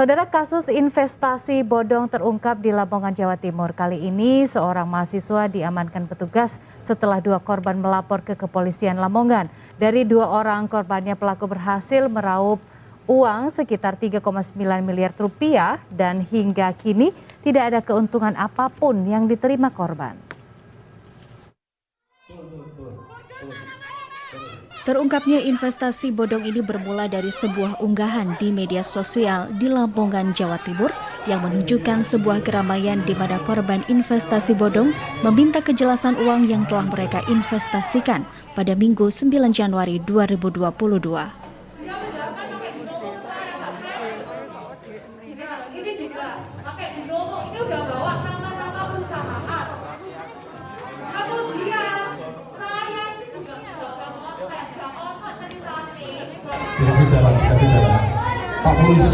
Saudara, kasus investasi bodong terungkap di Lamongan, Jawa Timur. Kali ini seorang mahasiswa diamankan petugas setelah 2 korban melapor ke kepolisian Lamongan. Dari 2 orang korbannya, pelaku berhasil meraup uang sekitar 3,9 miliar rupiah dan hingga kini tidak ada keuntungan apapun yang diterima korban. Terungkapnya investasi bodong ini bermula dari sebuah unggahan di media sosial di Lamongan, Jawa Timur yang menunjukkan sebuah keramaian di mana korban investasi bodong meminta kejelasan uang yang telah mereka investasikan pada Minggu 9 Januari 2022.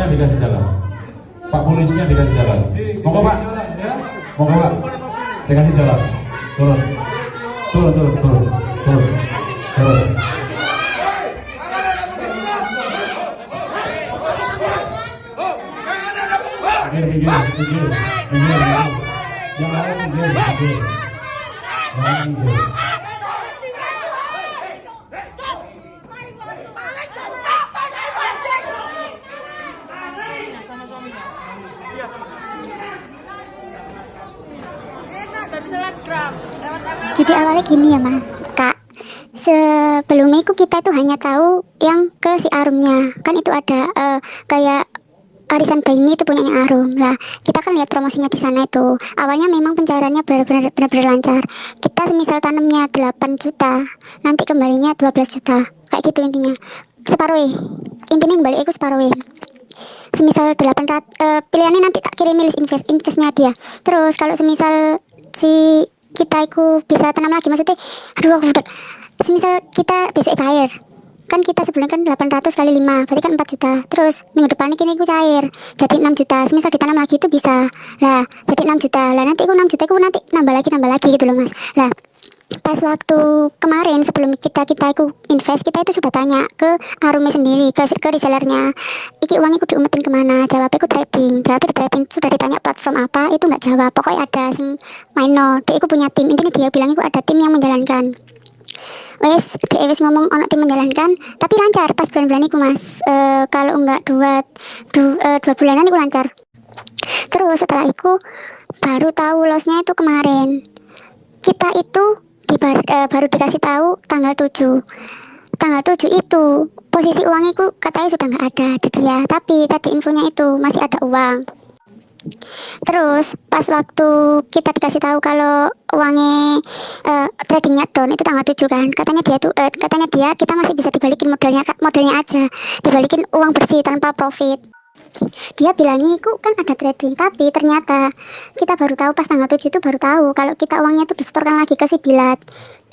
Dikasih jalan. Pak polisinya dikasih jalan. Monggo Pak. Dikasih jalan. Turun. Pinggir. Jangan pinggir. Jadi awalnya gini ya Mas, Kak. Sebelumnya itu kita tuh hanya tahu yang ke si Arumnya. Kan itu ada kayak arisan bayi itu punyanya Arum. Lah, kita kan lihat promosinya di sana itu. Awalnya memang pencairannya benar-benar lancar. Kita semisal tanamnya 8 juta, nanti kembalinya 12 juta. Kayak gitu intinya. Separuh. Intinya kembali aku separuh. Semisal 800 pilihannya nanti tak kirim list investnya dia. Terus kalau semisal si kita itu bisa tanam lagi, maksudnya aduh aku udah semisal kita besok cair kan, kita sebulan kan 800 kali 5 berarti kan 4 juta. Terus minggu depan ini aku cair jadi 6 juta, semisal ditanam lagi itu bisa lah jadi 6 juta lah, nanti aku 6 juta aku nanti nambah lagi gitu loh Mas. Lah pas waktu kemarin sebelum kita itu invest, kita itu sudah tanya ke Arumnya sendiri, ke resellernya, iki uang itu diumetin kemana. Jawabnya aku trading. Sudah ditanya platform apa, itu nggak jawab. Pokoknya ada sing maino, dia itu punya tim. Intinya dia bilang itu ada tim yang menjalankan. Dia ngomong ono tim menjalankan, tapi lancar pas bulan-bulan itu Mas. Kalau enggak dua bulanan itu lancar. Terus setelah itu baru tahu lossnya itu kemarin. Kita itu baru dikasih tahu tanggal 7 itu posisi uang itu katanya sudah nggak ada di dia, tapi tadi infonya itu masih ada uang. Terus pas waktu kita dikasih tahu kalau uangnya tradingnya down itu tanggal 7 kan, katanya dia kita masih bisa dibalikin modalnya aja, dibalikin uang bersih tanpa profit. Dia bilangnya itu kan ada trading, tapi ternyata kita baru tahu pas tanggal 7 itu baru tahu kalau kita uangnya itu disetorkan lagi ke si Bilat,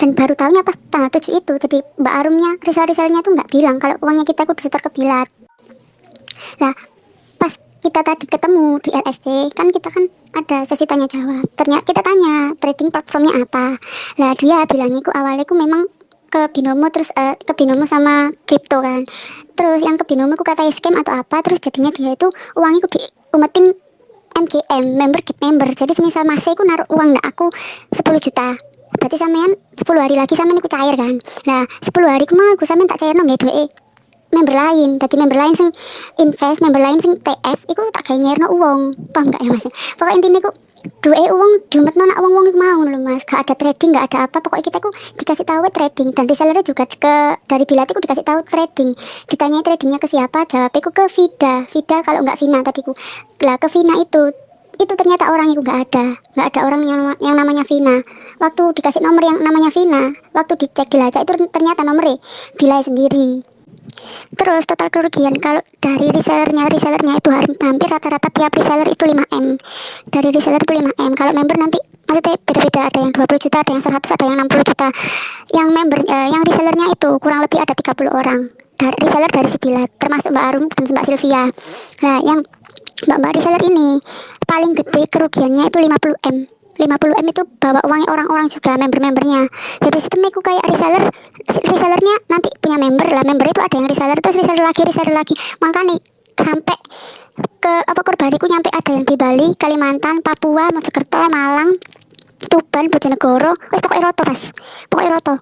dan baru tahunya pas tanggal 7 itu. Jadi Mbak Arumnya, resellernya itu nggak bilang kalau uangnya kita itu disetor ke Bilat. Lah pas kita tadi ketemu di LSC kan, kita kan ada sesi tanya jawab. Ternyata kita tanya trading platformnya apa. Lah dia bilangnya itu awalnya itu memang ke binomo, terus ke binomo sama kripto kan. Terus yang ke binomo aku katanya scam atau apa, terus jadinya dia itu uangnya aku diumetin MGM, member get member. Jadi semisal masih aku naruh uang aku 10 juta, berarti sampean 10 hari lagi sampean aku cair kan. Nah 10 hari aku mau aku sampean tak cair nggak duit member lain. Tadi member lain sing invest, member lain sing TF itu tak kayak nyerno uang, paham nggak ya Mas? Pokoknya intinya aku duit uang diumet nona uang mau loh Mas, gak ada trading, gak ada apa. Pokoknya kita dikasih tahu trading, dan resellernya juga dari Bilat aku dikasih tahu trading. Ditanya tradingnya ke siapa, jawabnya ke Vida kalau nggak Vina tadiku. Lah ke Vina itu ternyata orang itu nggak ada orang yang namanya Vina. Waktu dikasih nomor yang namanya Vina, waktu dicek dilacak itu ternyata nomornya Bila sendiri. Terus total kerugian kalau dari resellernya itu hampir rata-rata tiap reseller itu 5M. Dari reseller itu 5M. Kalau member nanti maksudnya beda-beda, ada yang 20 juta, ada yang 100, ada yang 60 juta. Yang member yang resellernya itu kurang lebih ada 30 orang. Reseller dari si Bilat, termasuk Mbak Arum dan Mbak Sylvia. Nah, yang Mbak reseller ini paling gede kerugiannya itu 50M. 50M itu bawa uangnya orang-orang juga, member-membernya. Jadi sistemnya aku kayak resellernya nanti punya member lah, member itu ada yang reseller, terus reseller lagi. Makanya sampai ke korban iku nyampe ada yang di Bali, Kalimantan, Papua, Mojokerto, Malang, Tuban, Bojonegoro, wes pokoknya roto mas, pokoknya roto.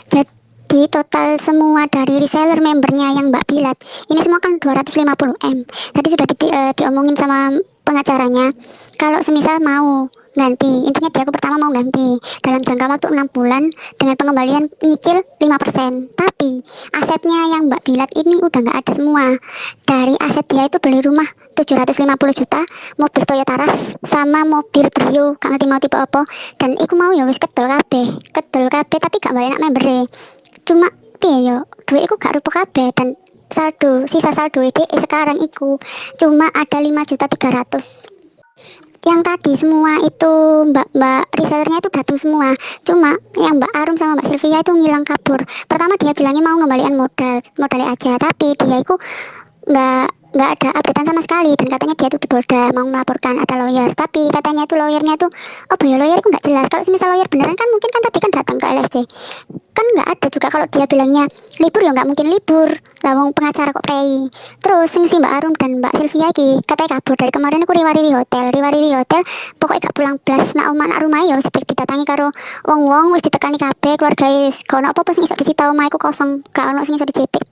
Jadi total semua dari reseller membernya yang Mbak Bilat ini semua kan 250M. Tadi sudah diomongin sama pengacaranya kalau semisal mau ganti, intinya dia aku pertama mau ganti dalam jangka waktu 6 bulan dengan pengembalian nyicil 5%. Tapi asetnya yang Mbak Bilat ini udah nggak ada semua. Dari aset dia itu beli rumah 750 juta, mobil Toyota Rush, sama mobil Brio, gak ngerti mau tipe apa. Dan iku mau ya wis kedel kabeh tapi gak balik member. Cuma piye yo, duit iku gak rupa kabeh dan sisa saldo DE sekarang iku cuma ada 5.300.000. Yang tadi semua itu mbak resellernya itu datang semua, cuma yang Mbak Arum sama Mbak Sylvia itu ngilang kabur. Pertama dia bilangnya mau ngembalikan modalnya aja, tapi dia itu nggak ada updatean sama sekali dan katanya dia tuh di Polda mau melaporkan ada lawyer, tapi katanya itu lawyernya tuh lawyer itu nggak jelas. Kalau misal lawyer beneran kan mungkin kan tadi kan datang ke LSC kan nggak ada juga. Kalau dia bilangnya libur ya nggak mungkin libur, lawang pengacara kok prei. Terus si Mbak Arum dan Mbak Sylvia katanya kabur dari kemarin. Aku riwari hotel pokoknya gak pulang blas. Nah oman rumah ya wis didatangi karo wong wis ditekani kabeh keluarga wis gak ono apa-apa sing iso disita omah iku kosong, gak ono sing iso dijepit.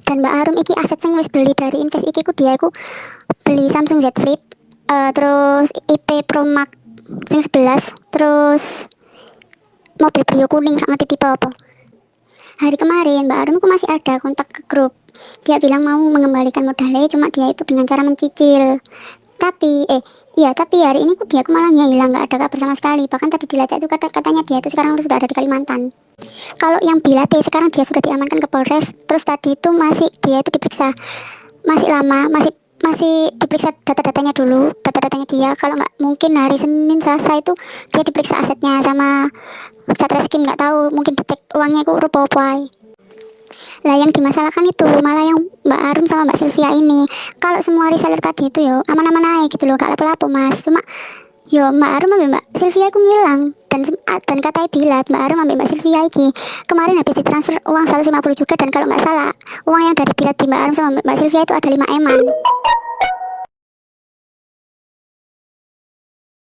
Dan Mbak Arum iki aset sing wis beli dari invest iki ku dia iku beli Samsung Z Flip, terus IP Pro Max sing 11, terus mobil Brio kuning gak ngerti tipe apa. Hari kemarin Mbak Arum aku masih ada kontak ke grup. Dia bilang mau mengembalikan modalnya, cuma dia itu dengan cara mencicil. Tapi hari ini dia malah hilang, nggak ada kabar sama sekali. Bahkan tadi dilacak itu katanya dia itu sekarang sudah ada di Kalimantan. Kalau yang Bilate sekarang dia sudah diamankan ke Polres. Terus tadi itu dia itu diperiksa masih lama, masih diperiksa data-datanya dulu, data-datanya dia. Kalau nggak mungkin hari Senin Selasa itu dia diperiksa asetnya sama Satreskrim, nggak tahu mungkin dicek uangnya itu rupa-rupa. Lah yang dimasalahkan itu malah yang Mbak Arum sama Mbak Sylvia ini. Kalau semua reseller tadi itu yo aman-aman aja gitu loh, gak lapo-lapo mas. Cuma yo Mbak Arum sama Mbak Sylvia aku ngilang dan katanya Bilat Mbak Arum sama Mbak Sylvia iki kemarin habis ditransfer uang 150 juga, dan kalau nggak salah uang yang dari Bilat di Mbak Arum sama Mbak Sylvia itu ada 5 eman.